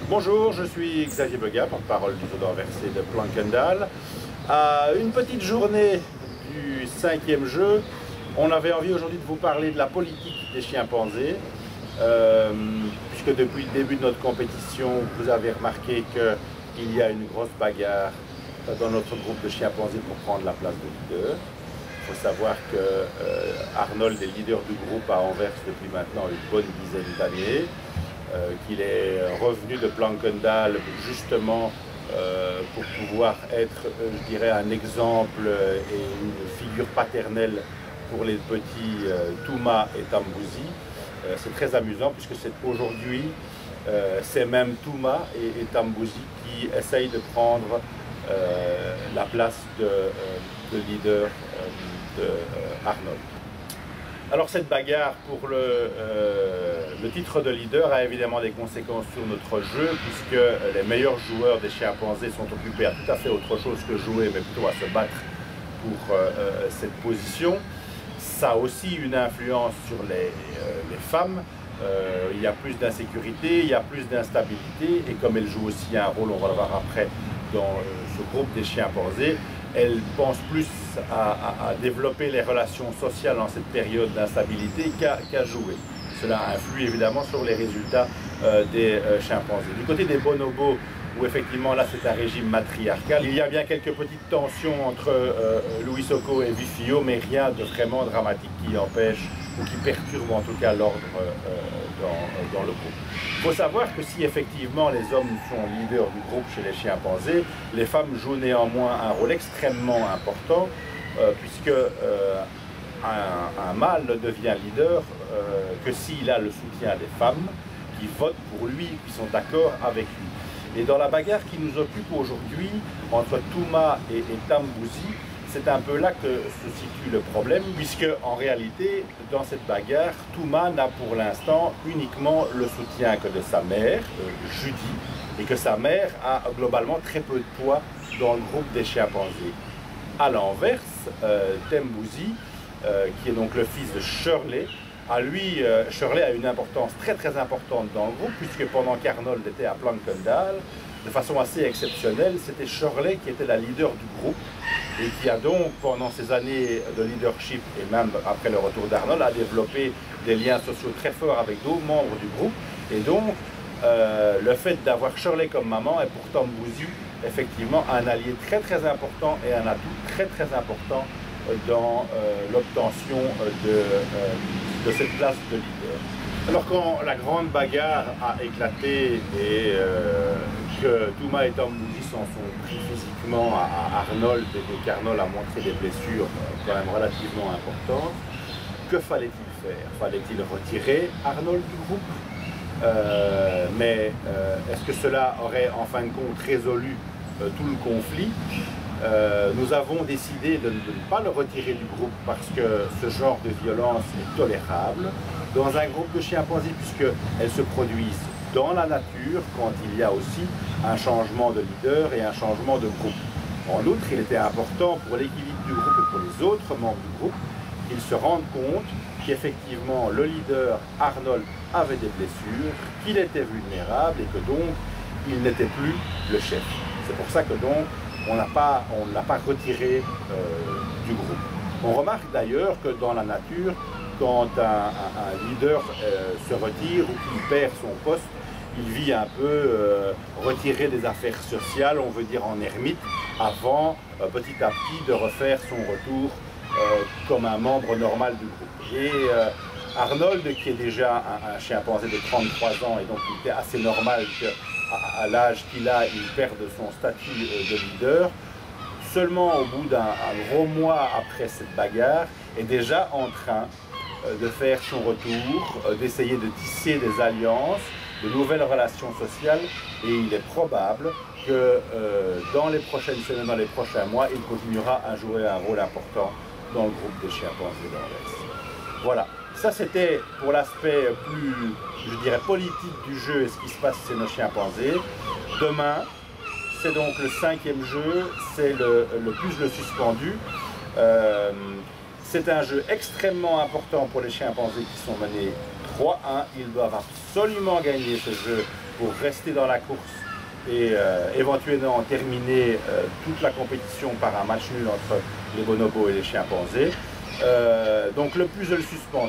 Bonjour, je suis Xavier Begat, porte-parole du zoo d'Anversé de Planckendal. À une petite journée du 5e jeu, on avait envie aujourd'hui de vous parler de la politique des chimpanzés, puisque depuis le début de notre compétition, vous avez remarqué qu'il y a une grosse bagarre dans notre groupe de chimpanzés pour prendre la place de leader. Il faut savoir que Arnold est leader du groupe à Anvers depuis maintenant une bonne dizaine d'années. Qu'il est revenu de Planckendal justement pour pouvoir être, je dirais, un exemple et une figure paternelle pour les petits Touma et Tambouzi. C'est très amusant puisque c'est aujourd'hui, c'est même Touma et Tambouzi qui essayent de prendre la place de leader de Arnold. Alors cette bagarre pour le titre de leader a évidemment des conséquences sur notre jeu puisque les meilleurs joueurs des chimpanzés sont occupés à tout à fait autre chose que jouer mais plutôt à se battre pour cette position. Ça a aussi une influence sur les femmes. Il y a plus d'insécurité, il y a plus d'instabilité et comme elles jouent aussi un rôle, on va le voir après, dans ce groupe des chimpanzés, elles pensent plus à développer les relations sociales dans cette période d'instabilité qu'à jouer. Cela influe évidemment sur les résultats des chimpanzés. Du côté des bonobos, où effectivement là c'est un régime matriarcal, il y a bien quelques petites tensions entre Louis Soko et Vifio, mais rien de vraiment dramatique qui empêche ou qui perturbe en tout cas l'ordre dans le groupe. Il faut savoir que si effectivement les hommes sont leaders du groupe chez les chimpanzés, les femmes jouent néanmoins un rôle extrêmement important puisque un mâle ne devient leader que s'il a le soutien des femmes qui votent pour lui, qui sont d'accord avec lui. Et dans la bagarre qui nous occupe aujourd'hui entre Touma et Tambouzi, c'est un peu là que se situe le problème, puisque en réalité, dans cette bagarre, Touma n'a pour l'instant uniquement le soutien que de sa mère, Judy, et que sa mère a globalement très peu de poids dans le groupe des chimpanzés. À l'inverse, Tambouzi, qui est donc le fils de Shirley, Shirley a une importance très importante dans le groupe, puisque pendant qu'Arnold était à Planckendal, de façon assez exceptionnelle, c'était Shirley qui était la leader du groupe, et qui a donc, pendant ces années de leadership, et même après le retour d'Arnold, a développé des liens sociaux très forts avec d'autres membres du groupe. Et donc, le fait d'avoir Shirley comme maman est pour Tambouzi, effectivement, un allié très important et un atout très important dans l'obtention de cette place de leader. Alors quand la grande bagarre a éclaté et que Touma et Tambouzi s'en sont pris physiquement à Arnold et qu'Arnold a montré des blessures quand même relativement importantes, que fallait-il faire? Fallait-il retirer Arnold du groupe? Mais est-ce que cela aurait en fin de compte résolu tout le conflit? Nous avons décidé de ne pas le retirer du groupe parce que ce genre de violence est tolérable dans un groupe de chimpanzés puisqu'elles se produisent dans la nature quand il y a aussi un changement de leader et un changement de groupe. En outre, il était important pour l'équilibre du groupe et pour les autres membres du groupe qu'ils se rendent compte qu'effectivement le leader Arnold avait des blessures, qu'il était vulnérable et que donc il n'était plus le chef. C'est pour ça que donc on ne l'a pas retiré du groupe. On remarque d'ailleurs que dans la nature, quand un leader se retire ou qu'il perd son poste, il vit un peu retiré des affaires sociales, on veut dire en ermite, avant petit à petit de refaire son retour comme un membre normal du groupe. Et Arnold, qui est déjà un chimpanzé de 33 ans, et donc il était assez normal qu'à l'âge qu'il a, il perde son statut de leader, seulement au bout d'un gros mois après cette bagarre, est déjà en train de faire son retour, d'essayer de tisser des alliances, de nouvelles relations sociales, et il est probable que dans les prochaines semaines, dans les prochains mois, il continuera à jouer un rôle important dans le groupe des chimpanzés d'Anvers. Voilà, ça c'était pour l'aspect plus, je dirais, politique du jeu et ce qui se passe chez nos chimpanzés. Demain, c'est donc le 5e jeu, c'est le puzzle suspendu. C'est un jeu extrêmement important pour les chimpanzés qui sont menés 3-1. Ils doivent absolument gagner ce jeu pour rester dans la course et éventuellement terminer toute la compétition par un match nul entre les bonobos et les chimpanzés. Donc le plus je le suspends,